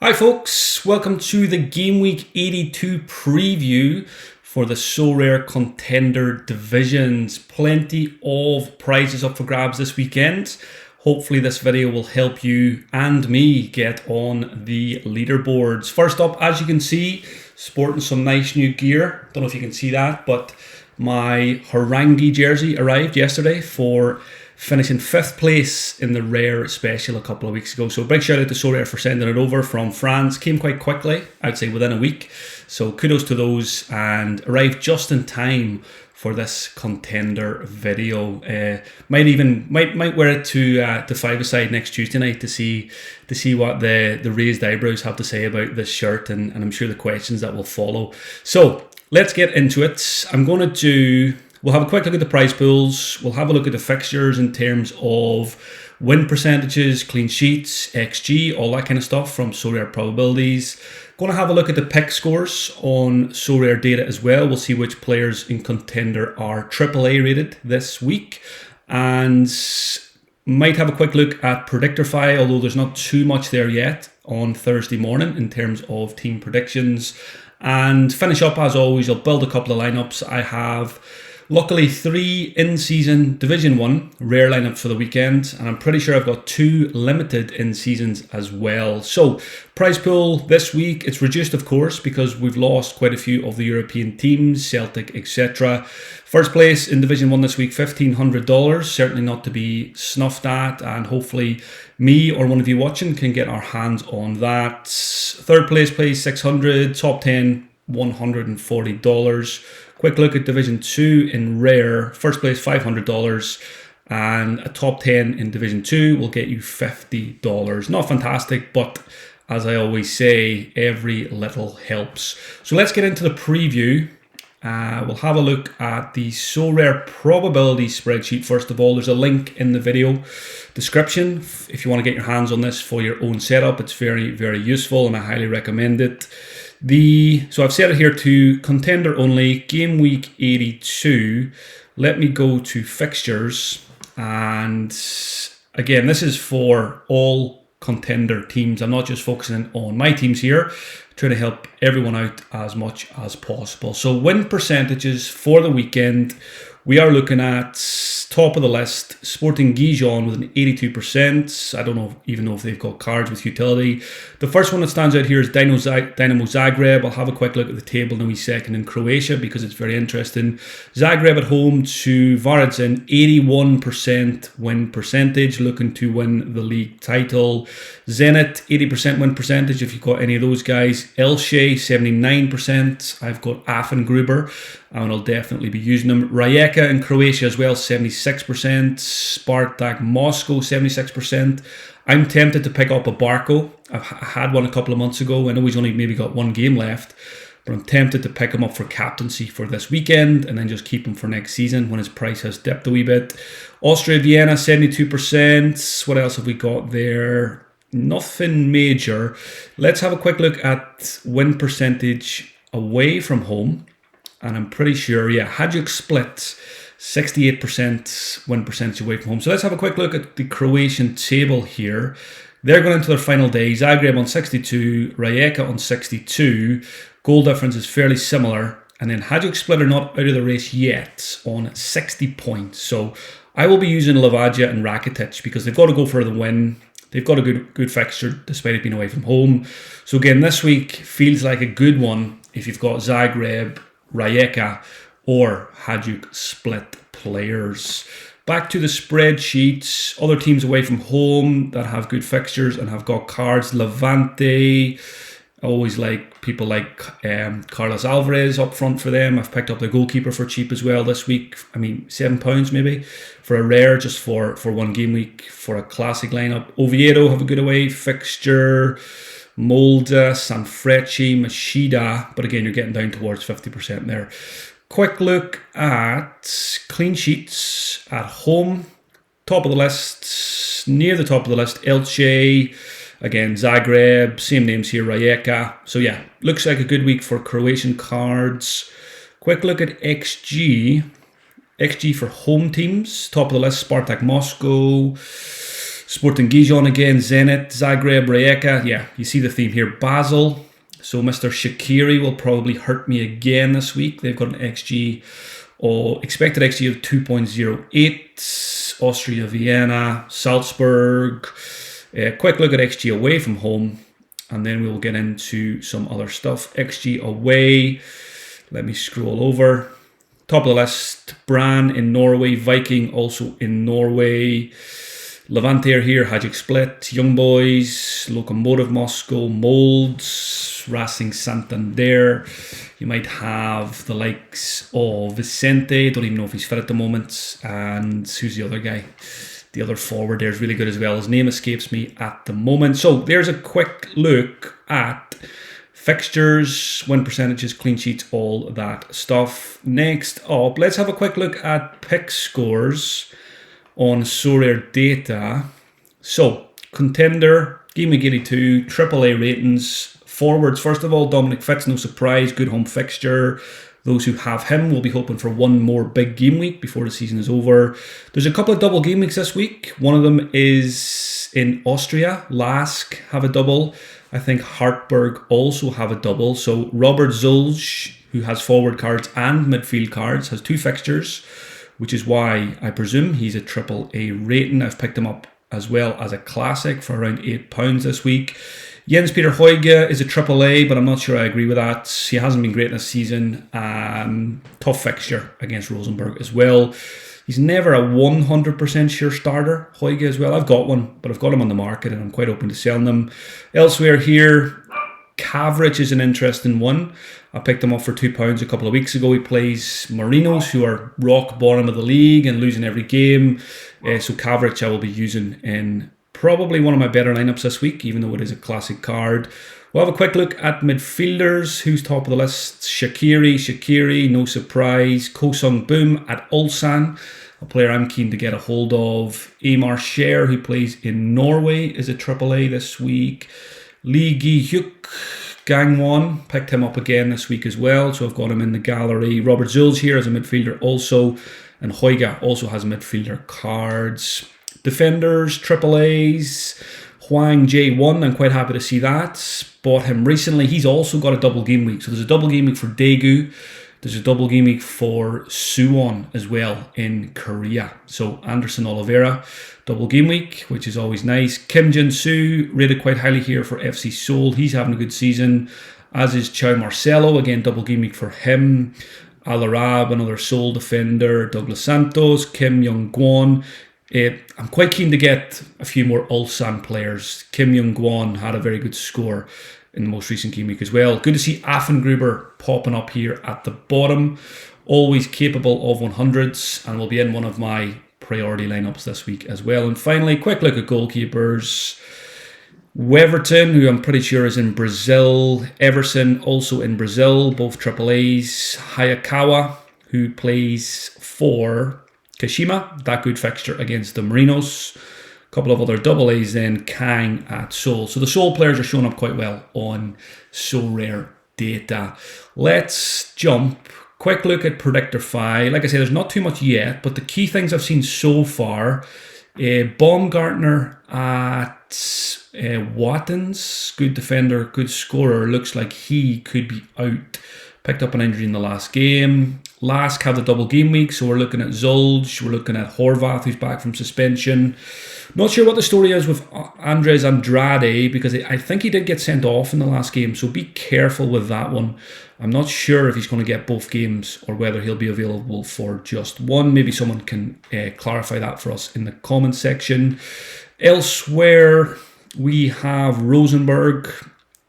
Hi folks, welcome to the Game Week 82 preview for the Sorare Contender divisions. Plenty of prizes up for grabs this weekend. Hopefully this video will help you and me get on the leaderboards. First up, as you can see, sporting some nice new gear. Don't know if you can see that, but my Harangi jersey arrived yesterday for finishing 5th place in the rare special a couple of weeks ago. So big shout out to Sorare for sending it over from France. Came quite quickly, I'd say within a week. So kudos to those, and arrived just in time for this contender video. Might wear it to 5-a-side next Tuesday night to see what the raised eyebrows have to say about this shirt, and I'm sure the questions that will follow. So let's get into it. We'll have a quick look at the prize pools. We'll have a look at the fixtures in terms of win percentages, clean sheets, XG, all that kind of stuff from Sorare probabilities. Going to have a look at the pick scores on Sorare data as well. We'll see which players in Contender are AAA rated this week. And might have a quick look at Predictorfy, although there's not too much there yet on Thursday morning in terms of team predictions. And finish up, as always, I'll build a couple of lineups. I have luckily 3 in-season Division 1 rare lineups for the weekend, and I'm pretty sure I've got 2 limited in-seasons as well. So, prize pool this week, it's reduced of course because we've lost quite a few of the European teams, Celtic, etc. First place in Division 1 this week, $1,500, certainly not to be snuffed at, and hopefully me or one of you watching can get our hands on that. Third place pays $600, top 10, $140. Quick look at Division 2 in rare. First place $500, and a top 10 in Division 2 will get you $50. Not fantastic, but as I always say, every little helps. So let's get into the preview. We'll have a look at the Sorare probability spreadsheet. First of all, there's a link in the video description if you want to get your hands on this for your own setup. It's very, very useful, and I highly recommend it. So I've set it here to Contender only, Game Week 82. Let me go to fixtures, and again, this is for all Contender teams. I'm not just focusing on my teams here, trying to help everyone out as much as possible. So win percentages for the weekend, we are looking at top of the list, Sporting Gijon with an 82%. I don't even know if they've got cards with utility. The first one that stands out here is Dynamo Zagreb. I'll have a quick look at the table in a wee second in Croatia because it's very interesting. Zagreb at home to Varaždin, 81% win percentage, looking to win the league title. Zenit, 80% win percentage if you've got any of those guys. Elche, 79%. I've got Affengruber, and I'll definitely be using them. Rijeka in Croatia as well, 76%. Spartak Moscow, 76%. I'm tempted to pick up a Barco. I had one a couple of months ago. I know he's only maybe got 1 game left, but I'm tempted to pick him up for captaincy for this weekend and then just keep him for next season when his price has dipped a wee bit. Austria Vienna, 72%. What else have we got there? Nothing major. Let's have a quick look at win percentage away from home. And I'm pretty sure, Hajduk Split, 68% win percentage away from home. So let's have a quick look at the Croatian table here. They're going into their final day. Zagreb on 62, Rijeka on 62. Goal difference is fairly similar. And then Hajduk Split are not out of the race yet on 60 points. So I will be using Levadia and Rakitic because they've got to go for the win. They've got a good fixture despite it being away from home. So again, this week feels like a good one if you've got Zagreb, Rijeka, or Hajduk Split players. Back to the spreadsheets. Other teams away from home that have good fixtures and have got cards. Levante, I always like people like Carlos Alvarez up front for them. I've picked up the goalkeeper for cheap as well this week. I mean, £7 maybe for a rare, just for 1 game week for a classic lineup. Oviedo have a good away fixture. Molde, Sanfrecce, Machida, but again, you're getting down towards 50% there. Quick look at clean sheets at home. Top of the list, near the top of the list, Elche, again, Zagreb, same names here, Rijeka. So yeah, looks like a good week for Croatian cards. Quick look at XG. XG for home teams. Top of the list, Spartak Moscow. Sporting Gijon again, Zenit, Zagreb, Rijeka. Yeah, you see the theme here. Basel. So Mr. Shaqiri will probably hurt me again this week. They've got an XG or expected XG of 2.08. Austria, Vienna, Salzburg. Quick look at XG away from home. And then we'll get into some other stuff. XG away. Let me scroll over. Top of the list, Brann in Norway, Viking also in Norway. Levante are here, Hajduk Split, Young Boys, Lokomotiv Moscow, Moldes, Racing Santander. You might have the likes of Vicente, don't even know if he's fit at the moment. And who's the other guy? The other forward there is really good as well. His name escapes me at the moment. So there's a quick look at fixtures, win percentages, clean sheets, all that stuff. Next up, let's have a quick look at pick scores on Sorare data. So, Contender, Gameweek 82, AAA ratings. Forwards, first of all, Dominic Fitz, no surprise, good home fixture. Those who have him will be hoping for one more big game week before the season is over. There's a couple of double game weeks this week. One of them is in Austria. Lask have a double. I think Hartberg also have a double. So Robert Zulj, who has forward cards and midfield cards, has two fixtures, which is why I presume he's a AAA rating. I've picked him up as well as a classic for around £8 this week. Jens Peter Højge is a AAA, but I'm not sure I agree with that. He hasn't been great this season. Tough fixture against Rosenborg as well. He's never a 100% sure starter, Højge as well. I've got one, but I've got him on the market and I'm quite open to selling them. Elsewhere here, Kavric is an interesting one. I picked him up for £2 a couple of weeks ago. He plays Marinos, who are rock bottom of the league and losing every game. So Kavric I will be using in probably one of my better lineups this week, even though it is a classic card. We'll have a quick look at midfielders. Who's top of the list? Shaqiri, no surprise. Ko Sung Boom at Ulsan, a player I'm keen to get a hold of. Amar Sher, who plays in Norway, is a AAA this week. Lee Gi-hyuk, Gangwon, picked him up again this week as well, so I've got him in the gallery. Robert Zulj here as a midfielder also, and Højge also has midfielder cards. Defenders, AAAs, Hwang J1, I'm quite happy to see that. Bought him recently. He's also got a double game week. So there's a double game week for Daegu. There's a double game week for Suwon as well in Korea. So Anderson Oliveira, double game week, which is always nice. Kim Jin-soo, rated quite highly here for FC Seoul. He's having a good season, as is Chao Marcelo. Again, double game week for him. Al Arab, another Seoul defender. Douglas Santos, Kim Young-gwon. I'm quite keen to get a few more Ulsan players. Kim Young-gwon had a very good score in the most recent game week as well. Good to see Affengruber popping up here at the bottom. Always capable of 100s and will be in one of my priority lineups this week as well. And finally, quick look at goalkeepers. Weverton, who I'm pretty sure is in Brazil. Everson, also in Brazil, both AAAs. Hayakawa, who plays for Kashima, that good fixture against the Marinos. A couple of other double A's then, Kang at Seoul. So the Seoul players are showing up quite well on Sorare data. Let's jump. Quick look at Predictor Fi. Like I say, there's not too much yet, but the key things I've seen so far, Baumgartner at Wattens, good defender, good scorer. Looks like he could be out. Picked up an injury in the last game. Lask have the double game week, so we're looking at Zulj, we're looking at Horvath, who's back from suspension. Not sure what the story is with Andres Andrade, because I think he did get sent off in the last game, so be careful with that one. I'm not sure if he's going to get both games or whether he'll be available for just one. Maybe someone can clarify that for us in the comment section. Elsewhere, we have Rosenborg.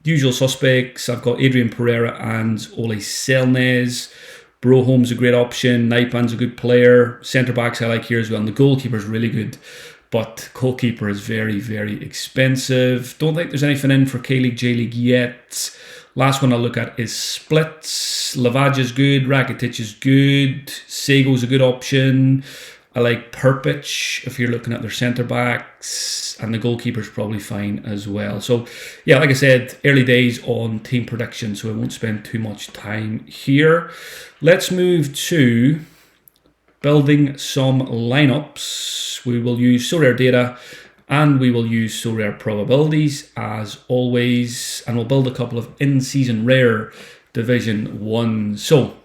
Usual suspects. I've got Adrian Pereira and Ole Selnes. Broholm's a great option. Naipan's a good player. Centre backs I like here as well. And the goalkeeper's really good. But goalkeeper is very, very expensive. Don't think there's anything in for K-League, J-League yet. Last one I'll look at is Splits. Lavage is good. Rakitic is good. Sego's a good option. I like Perpic if you're looking at their centre backs, and the goalkeeper's probably fine as well. So yeah, like I said, early days on team prediction, so I won't spend too much time here. Let's move to building some lineups. We will use Sorare data And we will use Sorare probabilities as always, and we'll build a couple of in-season rare Division 1. So,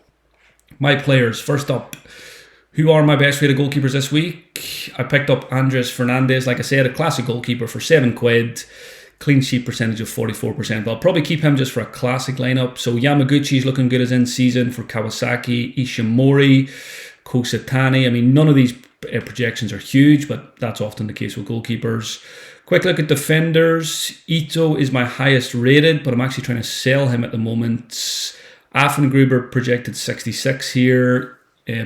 my players, first up, who are my best rated goalkeepers this week? I picked up Andres Fernandez, like I said, a classic goalkeeper for £7. Clean sheet percentage of 44%. But I'll probably keep him just for a classic lineup. So Yamaguchi is looking good as in season for Kawasaki. Ishimori, Kosatani. I mean, none of these projections are huge, but that's often the case with goalkeepers. Quick look at defenders. Ito is my highest rated, but I'm actually trying to sell him at the moment. Affengruber projected 66 here.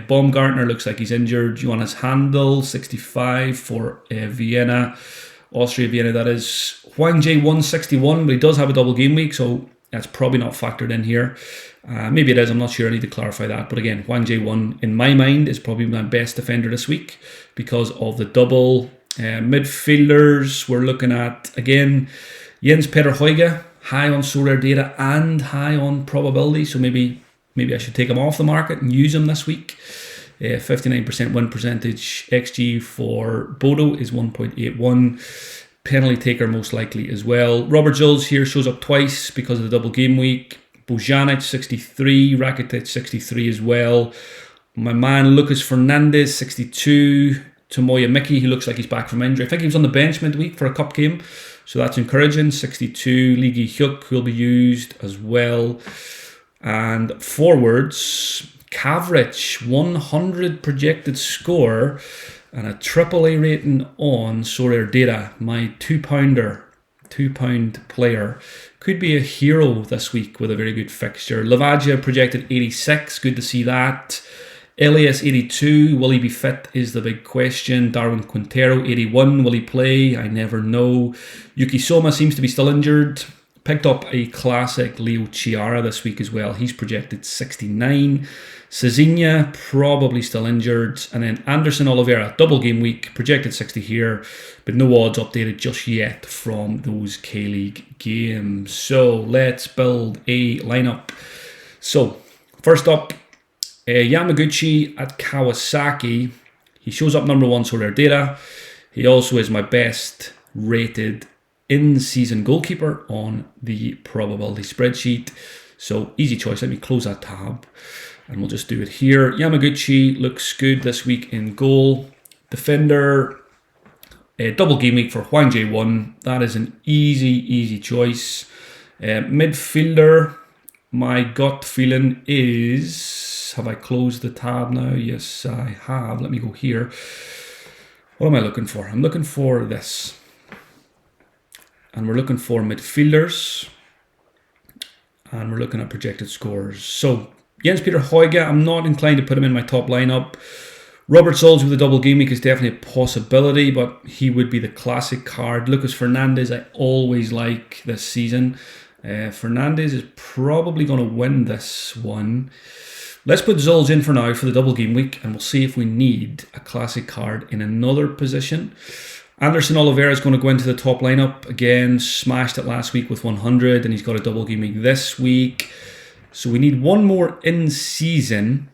Baumgartner looks like he's injured. Johannes Handel, 65 for Vienna. Austria Vienna, that is. Hwang Jae-won, 61, but he does have a double game week, so that's probably not factored in here. Maybe it is, I'm not sure, I need to clarify that. But again, Hwang Jae-won, in my mind, is probably my best defender this week because of the double. Midfielders, we're looking at, again, Jens Peter Højge, high on Sorare data and high on probability, so maybe I should take him off the market and use him this week. 59% win percentage. XG for Bodo is 1.81. Penalty taker most likely as well. Robert Zulz here shows up twice because of the double game week. Bojanic 63, Rakitic 63 as well. My man Lucas Fernandez 62. Tomoya Miki, he looks like he's back from injury. I think he was on the bench midweek for a cup game, so that's encouraging. 62. Lee Gi-hyuk will be used as well. And forwards, Kavric, 100 projected score and a AAA rating on Sorare data. My £2 player could be a hero this week with a very good fixture. Lavagia projected 86, good to see that. Elias 82, will he be fit is the big question. Darwin Quintero 81, will he play? I never know. Yuki Soma seems to be still injured. Picked up a classic Leo Chiara this week as well. He's projected 69. Cezinha, probably still injured. And then Anderson Oliveira, double game week, projected 60 here, but no odds updated just yet from those K-League games. So let's build a lineup. So first up, Yamaguchi at Kawasaki. He shows up number 1 Sorare data. He also is my best rated in-season goalkeeper on the probability spreadsheet. So easy choice. Let me close that tab and we'll just do it here. Yamaguchi looks good this week in goal. Defender, double game week for Hwang Jae-won. That is an easy choice. Midfielder, my gut feeling is... Have I closed the tab now? Yes, I have. Let me go here. What am I looking for? I'm looking for this. And we're looking for midfielders. And we're looking at projected scores. So, Jens Peter Højge, I'm not inclined to put him in my top lineup. Robert Zulz with a double game week is definitely a possibility, but he would be the classic card. Lucas Fernandez, I always like this season. Fernandez is probably going to win this one. Let's put Zulz in for now for the double game week, and we'll see if we need a classic card in another position. Anderson Oliveira is going to go into the top lineup. Again, smashed it last week with 100, and he's got a double game week this week. So we need one more in-season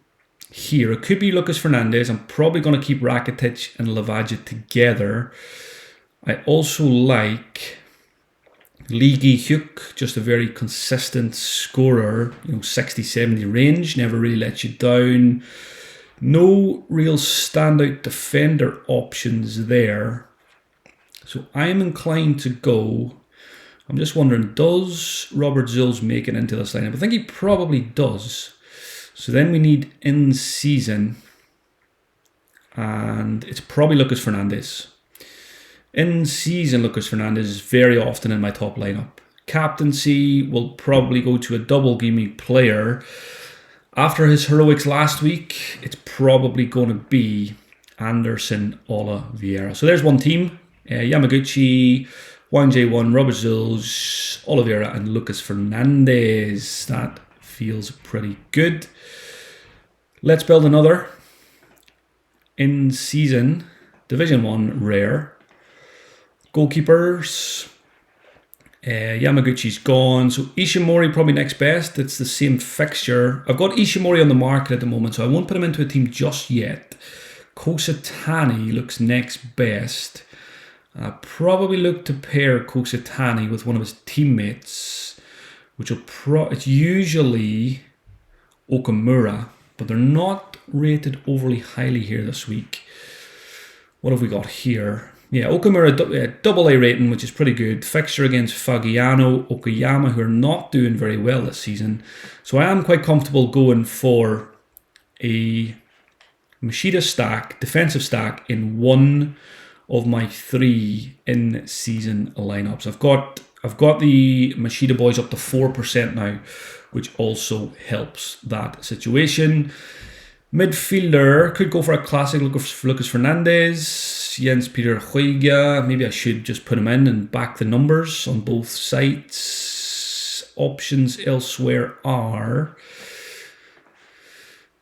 here. It could be Lucas Fernandez. I'm probably going to keep Rakitic and Lavagia together. I also like Lee Gi-hyuk, just a very consistent scorer, 60-70 range, never really lets you down. No real standout defender options there. So I'm inclined to go, I'm just wondering, does Robert Zulz make it into this lineup? I think he probably does. So then we need in season, and it's probably Lucas Fernandez. In season, Lucas Fernandez is very often in my top lineup. Captaincy will probably go to a double game week player. After his heroics last week, it's probably going to be Anderson Oliveira. So there's one team. Yamaguchi, Hwang Jae-won, Robert Zulz, Oliveira, and Lucas Fernandez. That feels pretty good. Let's build another in-season Division 1 rare. Goalkeepers. Yamaguchi's gone. So Ishimori probably next best. It's the same fixture. I've got Ishimori on the market at the moment, so I won't put him into a team just yet. Kosatani looks next best. Anderson Oliveira, Lucas Fernandez. That feels pretty good. Let's build another in-season Division 1 rare. Goalkeepers. Yamaguchi's gone. So Ishimori probably next best. I've got Ishimori on the market at the moment, so I won't put him into a team just yet. Kosatani looks next best. I probably look to pair Kositani with one of his teammates, which will it's usually Okamura, but they're not rated overly highly here this week. What have we got here? Yeah, Okamura, double A rating, which is pretty good. Fixture against Fagiano, Okayama, who are not doing very well this season. So I am quite comfortable going for a Machida stack, defensive stack, in one of my 3 in-season lineups. I've got the Machida boys up to 4% now, which also helps that situation. Midfielder, could go for a classic Lucas Fernandez, Jens Peter Huiga. Maybe I should just put him in and back the numbers on both sites. Options elsewhere are,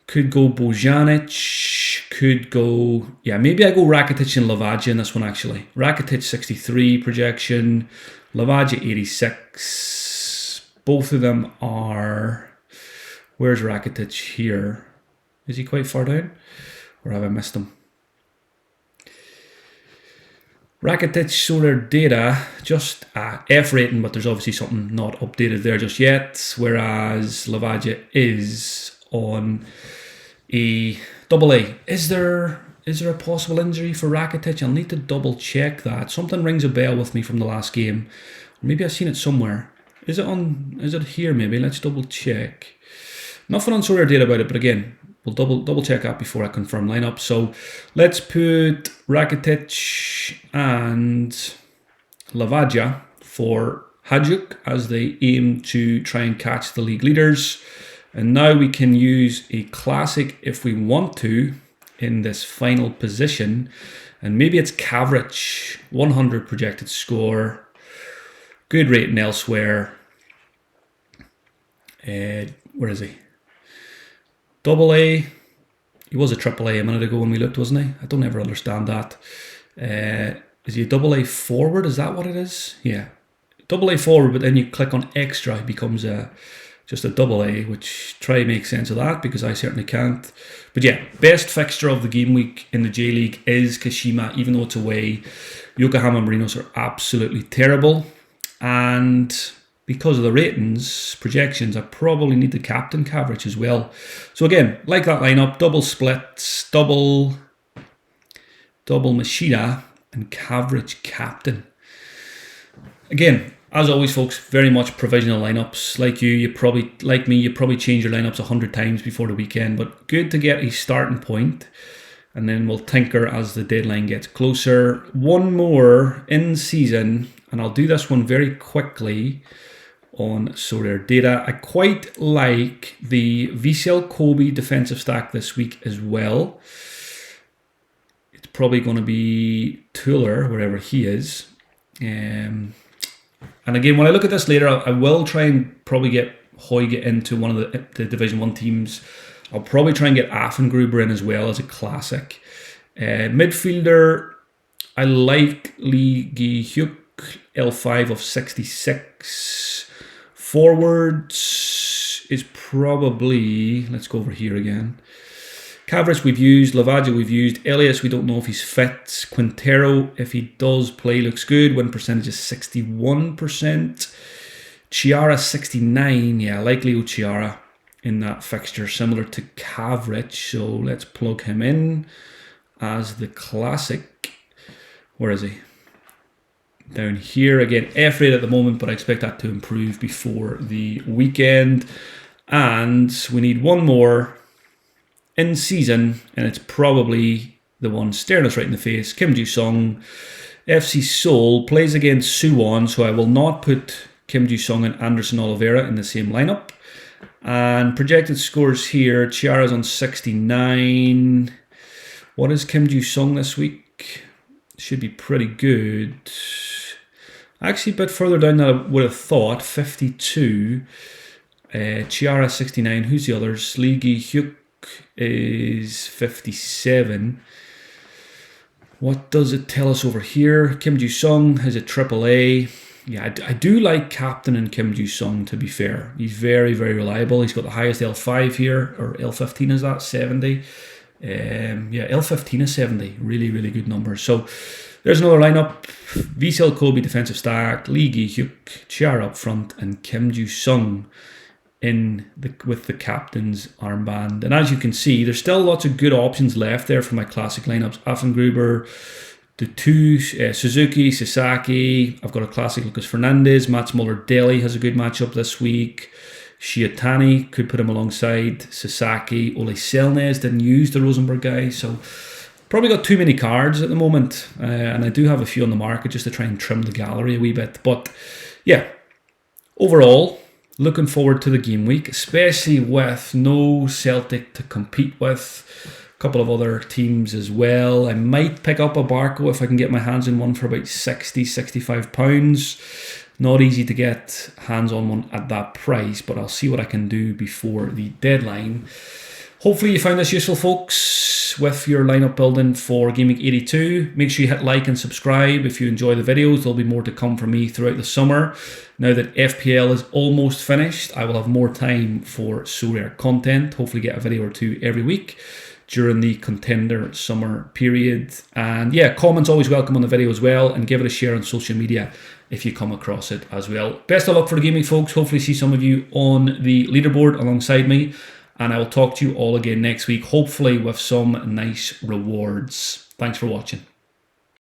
could go Bojanic, could go, maybe I go Rakitic and Lavagia in this one actually. Rakitic 63 projection, Lavagia 86. Both of them are, where's Rakitic here? Is he quite far down? Or have I missed him? Rakitic Sorare data, just F rating, but there's obviously something not updated there just yet. Whereas Lavagia is on a double A. Is there a possible injury for Rakitic? I'll need to double check that. Something rings a bell with me from the last game. Maybe I've seen it somewhere. Is it here maybe? Let's double check. Nothing on Sorare data about it, but again, we'll double check that before I confirm lineup. So let's put Rakitic and Lavagia for Hajduk as they aim to try and catch the league leaders. And now we can use a classic if we want to in this final position. And maybe it's Kavric, 100 projected score. Good rating elsewhere. Where is he? Double A. He was a triple A minute ago when we looked, wasn't he? I don't ever understand that. Is he a double A forward? Is that what it is? Yeah. Double A forward, but then you click on extra, he becomes just a double A, which try to make sense of that because I certainly can't. But yeah, best fixture of the game week in the J League is Kashima, even though it's away. Yokohama Marinos are absolutely terrible. And because of the ratings, projections, I probably need the captain Kavric as well. So again, like that lineup, double splits, double Machida and Kavric captain. Again, as always, folks, very much provisional lineups. Like you probably change your lineups 100 times before the weekend, but good to get a starting point, and then we'll tinker as the deadline gets closer. One more in season, and I'll do this one very quickly on Sorare data. I quite like the Vissel Kobe defensive stack this week as well. It's probably going to be Tuller, wherever he is. And again, when I look at this later, I will try and probably get Huiga into one of the Division 1 teams. I'll probably try and get Affengruber in as well as a classic. Midfielder, I like Lee Gi-hyuk, L5 of 66. Forwards is probably, let's go over here again. Kavric we've used, Lavagia we've used, Elias we don't know if he's fit, Quintero if he does play looks good, win percentage is 61%, Chiara 69, yeah, likely Chiara in that fixture similar to Kavric, so let's plug him in as the classic. Where is he? Down here again, F rate at the moment, but I expect that to improve before the weekend. And we need one more in season, and it's probably the one staring us right in the face. Kim Ju-sung, FC Seoul, plays against Suwon, so I will not put Kim Ju-sung and Anderson Oliveira in the same lineup. And projected scores here, Chiara's on 69. What is Kim Ju-sung this week? Should be pretty good. Actually, a bit further down than I would have thought, 52. Chiara 69. Who's the others? Lee Gi-hyuk is 57. What does it tell us over here? Kim Ju-sung has a triple A. Yeah, I do like captain and Kim Ju-sung, to be fair. He's very, very reliable. He's got the highest L5 here, or L15 is that, 70. Yeah, L15 is 70. Really, really good number. So There's another lineup. Vsel Kobe defensive stack, Lee Gi-hyuk, Chiara up front, and Kim Ju-sung with the captain's armband. And as you can see, there's still lots of good options left there for my classic lineups. Affengruber, the two Suzuki, Sasaki. I've got a classic Lucas Fernandez. Mats Muller-Deli has a good matchup this week. Shiatani could put him alongside Sasaki. Ole Selnes didn't use the Rosenborg guy, so probably got too many cards at the moment. And I do have a few on the market just to try and trim the gallery a wee bit. But yeah, overall, looking forward to the game week, especially with no Celtic to compete with. A couple of other teams as well. I might pick up a Barco if I can get my hands on one for about £60-65. Not easy to get hands on one at that price, but I'll see what I can do before the deadline. Hopefully you found this useful, folks, with your lineup building for Gameweek 82. Make sure you hit like and subscribe if you enjoy the videos. There'll be more to come from me throughout the summer. Now that FPL is almost finished, I will have more time for Sorare content. Hopefully get a video or two every week during the Contender summer period. And yeah, comments always welcome on the video as well, and give it a share on social media if you come across it as well. Best of luck for the gaming, folks. Hopefully see some of you on the leaderboard alongside me, and I will talk to you all again next week, hopefully with some nice rewards. Thanks for watching.